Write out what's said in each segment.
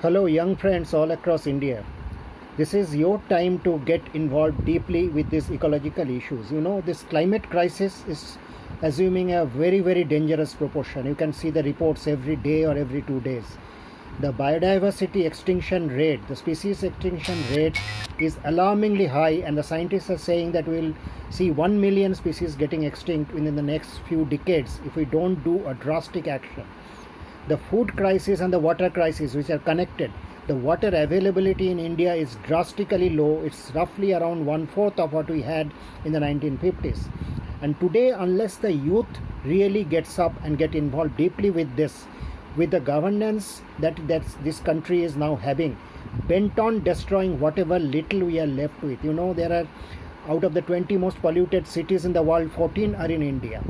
Hello, young friends all across India. This is your time to get involved deeply with these ecological issues. This climate crisis is assuming a very, very dangerous proportion. You can see the reports every day or every 2 days. The biodiversity extinction rate, the species extinction rate is alarmingly high, and the scientists are saying that we'll see 1 million species getting extinct within the next few decades if we don't do a drastic action. The food crisis and the water crisis, which are connected. The water availability in India is drastically low. It's roughly around 1/4 of what we had in the 1950s. And today, unless the youth really gets up and get involved deeply with this, with the governance that this country is now having, bent on destroying whatever little we are left with. There are, out of the 20 most polluted cities in the world, 14 are in India.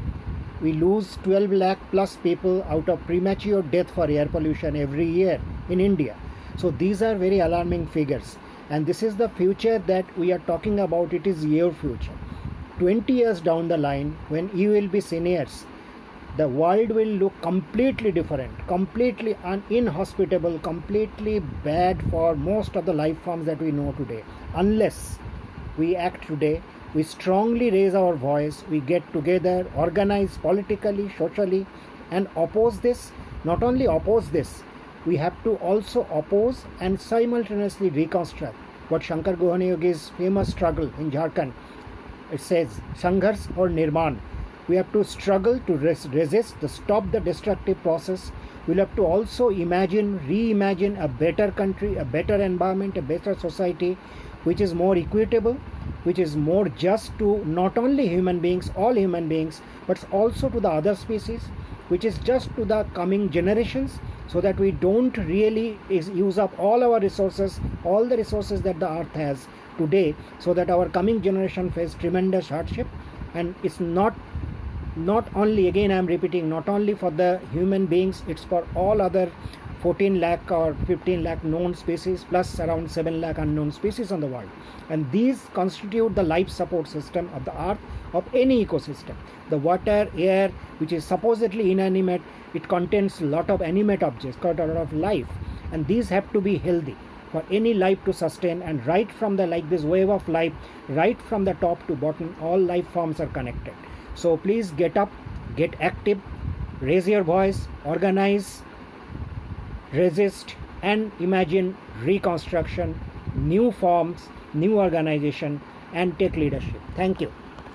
We lose 12 lakh plus people out of premature death for air pollution every year in India. So these are very alarming figures. And this is the future that we are talking about. It is your future. 20 years down the line, when you will be seniors, the world will look completely different, completely inhospitable, completely bad for most of the life forms that we know today. Unless we act today, we strongly raise our voice, we get together, organize politically, socially, and oppose this. Not only oppose this, we have to also oppose and simultaneously reconstruct what Shankar Gohani Yogi's famous struggle in Jharkhand. It says, Sangharsh or Nirman. We have to struggle to resist, to stop the destructive process. We'll have to also reimagine a better country, a better environment, a better society, which is more equitable, which is more just to not only human beings, all human beings, but also to the other species, which is just to the coming generations, so that we don't really use up all our resources, all the resources that the earth has today, so that our coming generation face tremendous hardship. And it's not only, again I'm repeating, not only for the human beings, it's for all other 14 lakh or 15 lakh known species plus around 7 lakh unknown species on the world. And these constitute the life support system of the earth, of any ecosystem. The water, air, which is supposedly inanimate, it contains a lot of animate objects, got a lot of life. And these have to be healthy for any life to sustain. And right from this wave of life, right from the top to bottom, all life forms are connected. So please get up, get active, raise your voice, organize, resist, and imagine reconstruction, new forms, new organization, and take leadership. Thank you.